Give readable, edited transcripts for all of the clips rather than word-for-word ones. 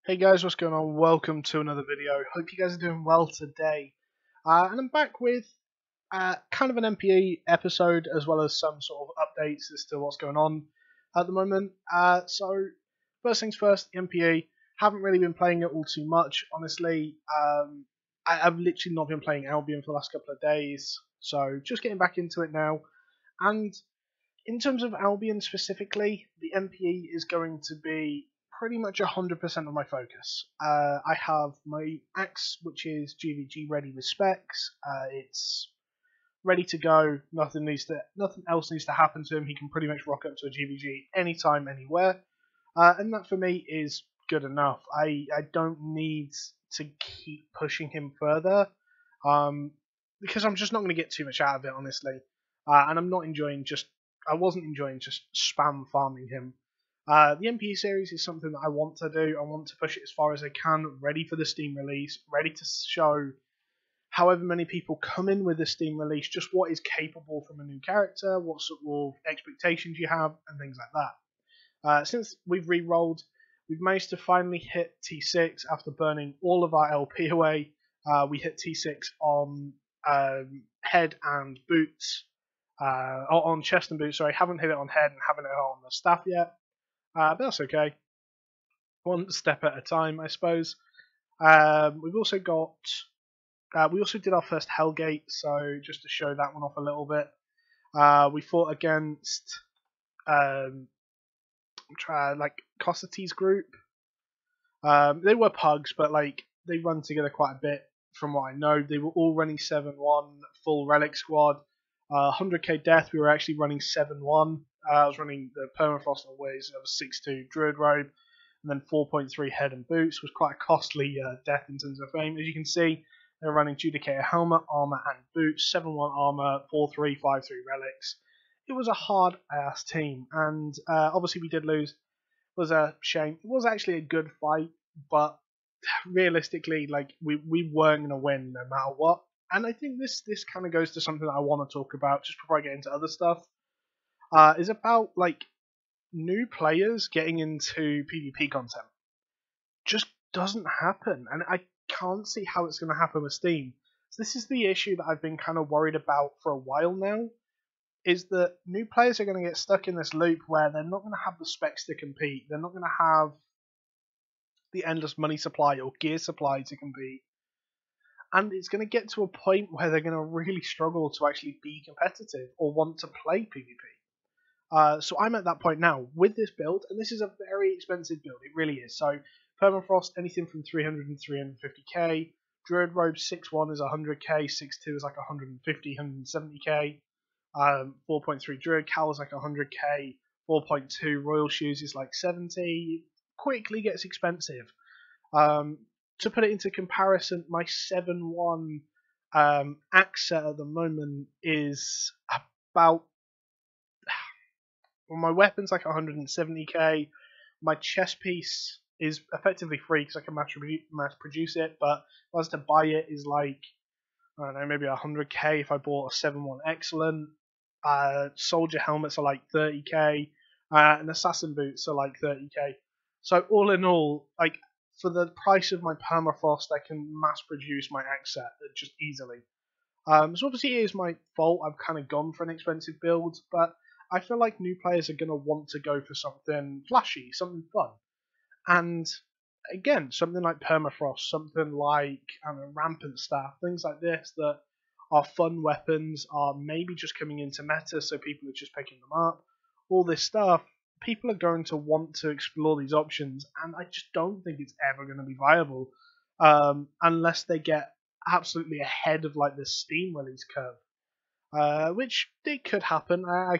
Hey guys, what's going on? Welcome to another video. Hope you guys are doing well today. And I'm back with kind of an NPE episode as well as some sort of updates as to what's going on at the moment. So first things first, NPE. Haven't really been playing it all too much, honestly. I've literally not been playing Albion for the last couple of days, so just getting back into it now. And in terms of Albion specifically, the NPE is going to be pretty much 100% of my focus. I have my axe, which is GvG ready with specs. It's ready to go. Nothing else needs to happen to him. He can pretty much rock up to a GvG anytime, anywhere, and that for me is good enough. I don't need to keep pushing him further, because I'm just not going to get too much out of it, honestly. And I wasn't enjoying just spam farming him. The NPE series is something that I want to do. I want to push it as far as I can, ready for the Steam release, ready to show however many people come in with the Steam release, just what is capable from a new character, what sort of expectations you have, and things like that. Since we've re-rolled, we've managed to finally hit T6 after burning all of our LP away. We hit T6 on head and boots, on chest and boots. Sorry, haven't hit it on head and haven't hit it on the staff yet. But that's okay. One step at a time, I suppose. We've also got. We also did our first Hellgate, so just to show that one off a little bit. We fought against like Cossati's group. They were pugs, but like they run together quite a bit from what I know. They were all running 7-1 full relic squad. 100k death, we were actually running 7-1. I was running the permafrost always. I was 6-2 druid robe, and then 4.3 head and boots. Was quite a costly death in terms of fame. As you can see, they were running Judicator helmet, armor, and boots. 7-1 armor, 4-3, 5-3 relics. It was a hard ass team, and obviously we did lose. It was a shame. It was actually a good fight, but realistically, like we weren't gonna win no matter what. And I think this kind of goes to something that I want to talk about just before I get into other stuff. Is about like new players getting into PvP content. Just doesn't happen, and I can't see how it's going to happen with Steam. So this is the issue that I've been kind of worried about for a while now. Is that new players are going to get stuck in this loop where they're not going to have the specs to compete. They're not going to have the endless money supply or gear supply to compete. And it's going to get to a point where they're going to really struggle to actually be competitive or want to play PvP. So I'm at that point now with this build, and this is a very expensive build. It really is. So permafrost, anything from 300 and 350k. Druid robe 6-1 is 100k. 6-2 is like 150, 170k. 4.3 druid cowl is like 100k. 4.2 royal shoes is like 70. Quickly gets expensive. To put it into comparison, my 7-1 axe set at the moment is about. Well, my weapon's like 170k. My chest piece is effectively free because I can mass produce it, but if I was to buy it, is like, I don't know, maybe 100k if I bought a 7-1 excellent. Soldier helmets are like 30k, and assassin boots are like 30k. So all in all, like for the price of my permafrost, I can mass produce my axe set just easily. So obviously it is my fault. I've kind of gone for an expensive build, but I feel like new players are going to want to go for something flashy, something fun. And again, something like permafrost, something like rampant staff, things like this that are fun weapons, are maybe just coming into meta, so people are just picking them up. All this stuff, people are going to want to explore these options, and I just don't think it's ever going to be viable unless they get absolutely ahead of like the Steam release curve, which it could happen. I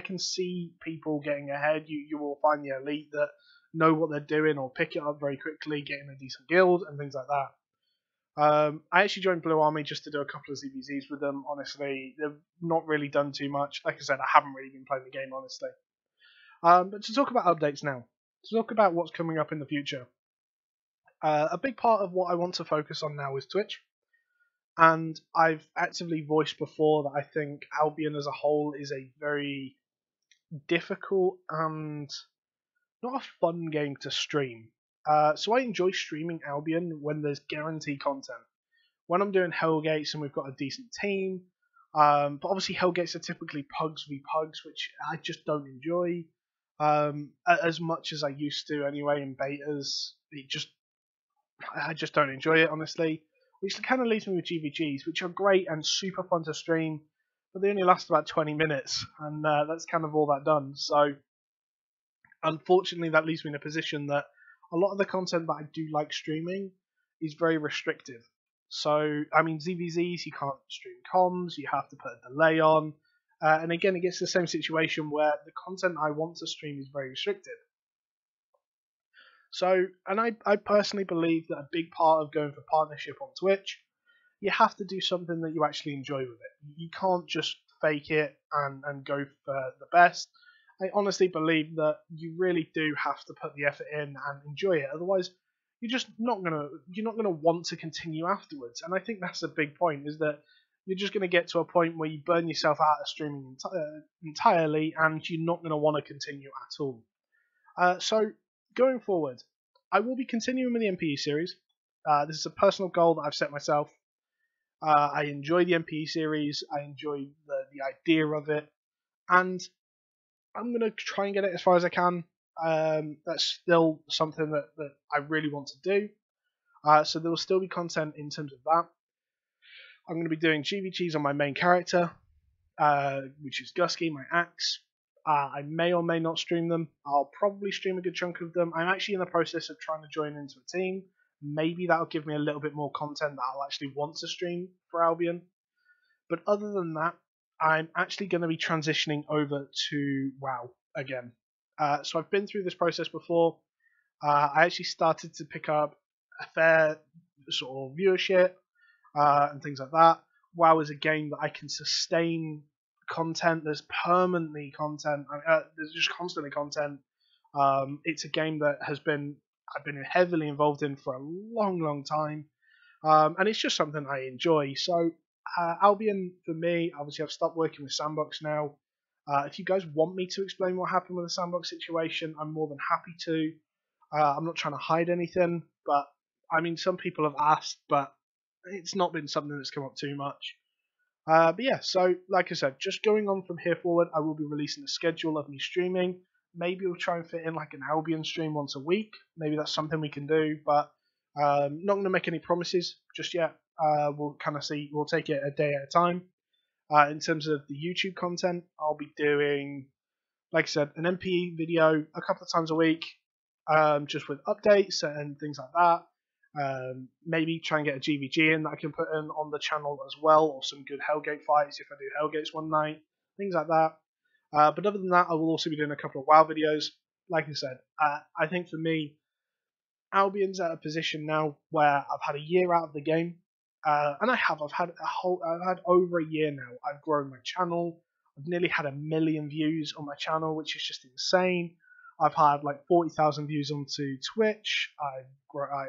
can see people getting ahead. You will find the elite that know what they're doing or pick it up very quickly, get in a decent guild and things like that. I actually joined Blue Army just to do a couple of ZvZs with them. Honestly, they've not really done too much. Like I said, I haven't really been playing the game, honestly. But to talk about updates now, to talk about what's coming up in the future, a big part of what I want to focus on now is Twitch. And I've actively voiced before that I think Albion as a whole is a very difficult and not a fun game to stream. So I enjoy streaming Albion when there's guaranteed content. When I'm doing Hellgates and we've got a decent team, but obviously Hellgates are typically pugs v pugs, which I just don't enjoy as much as I used to anyway in betas. I just don't enjoy it honestly, which kind of leaves me with GvGs, which are great and super fun to stream, but they only last about 20 minutes, and that's kind of all that done. So unfortunately, that leaves me in a position that a lot of the content that I do like streaming is very restrictive. So, I mean, ZvZs, you can't stream comms, you have to put a delay on. And again, it gets the same situation where the content I want to stream is very restricted. So, and I personally believe that a big part of going for partnership on Twitch, you have to do something that you actually enjoy with it. You can't just fake it and go for the best. I honestly believe that you really do have to put the effort in and enjoy it. Otherwise, you're not gonna want to continue afterwards. And I think that's a big point, is that you're just gonna get to a point where you burn yourself out of streaming entirely, and you're not gonna want to continue at all. So going forward, I will be continuing with the NPE series. This is a personal goal that I've set myself. I enjoy the NPE series. I enjoy the idea of it, and I'm gonna try and get it as far as I can. That's still something that I really want to do. So there will still be content in terms of that. I'm going to be doing GvGs on my main character, which is Guskey, my axe. I may or may not stream them. I'll probably stream a good chunk of them. I'm actually in the process of trying to join into a team. Maybe that'll give me a little bit more content that I'll actually want to stream for Albion. But other than that, I'm actually going to be transitioning over to WoW again. So I've been through this process before. I actually started to pick up a fair sort of viewership and things like that. WoW is a game that I can sustain content. There's permanently content. There's just constantly content. It's a game that I've been heavily involved in for a long, long time, and it's just something I enjoy. So Albion, for me, obviously I've stopped working with Sandbox now. If you guys want me to explain what happened with the Sandbox situation, I'm more than happy to. I'm not trying to hide anything, but I mean, some people have asked, but it's not been something that's come up too much. But yeah, so like I said, just going on from here forward, I will be releasing a schedule of me streaming. Maybe we'll try and fit in like an Albion stream once a week. Maybe that's something we can do, but not going to make any promises just yet. We'll kind of see. We'll take it a day at a time. In terms of the YouTube content, I'll be doing, like I said, an NPE video a couple of times a week, just with updates and things like that. Maybe try and get a GvG in that I can put in on the channel as well, or some good Hellgate fights if I do Hellgates one night, things like that. But other than that, I will also be doing a couple of WoW videos. Like I said, I think for me, Albion's at a position now where I've had a year out of the game, and I've had over a year now. I've grown my channel. I've nearly had 1 million views on my channel, which is just insane. I've had like 40,000 views onto Twitch. I've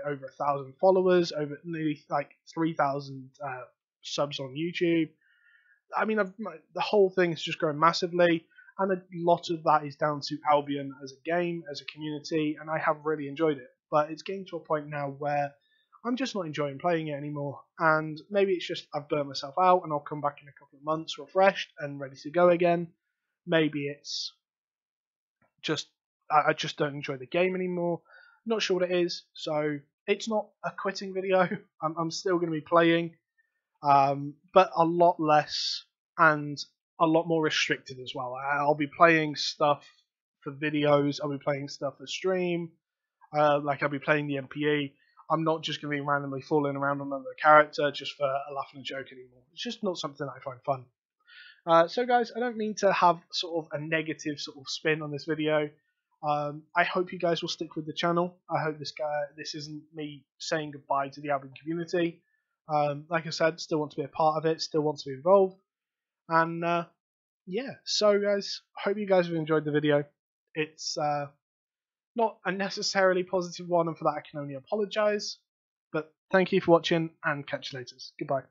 over 1,000 followers, over nearly like 3,000 subs on YouTube. I mean, the whole thing is just growing massively, and a lot of that is down to Albion as a game, as a community, and I have really enjoyed it. But it's getting to a point now where I'm just not enjoying playing it anymore, and maybe it's just I've burnt myself out, and I'll come back in a couple of months refreshed and ready to go again. Maybe it's just I just don't enjoy the game anymore. Not sure what it is, so it's not a quitting video. I'm still going to be playing, but a lot less and a lot more restricted as well. I'll be playing stuff for videos. I'll be playing stuff for stream. Like I'll be playing the NPE. I'm not just going to be randomly falling around on another character just for a laugh and a joke anymore. It's just not something I find fun. So guys, I don't mean to have sort of a negative sort of spin on this video. I hope you guys will stick with the channel. I hope this isn't me saying goodbye to the Albion community. Like I said, still want to be a part of it, still want to be involved. And yeah, so guys, hope you guys have enjoyed the video. It's not a necessarily positive one, and for that I can only apologise. But thank you for watching, and catch you later. Goodbye.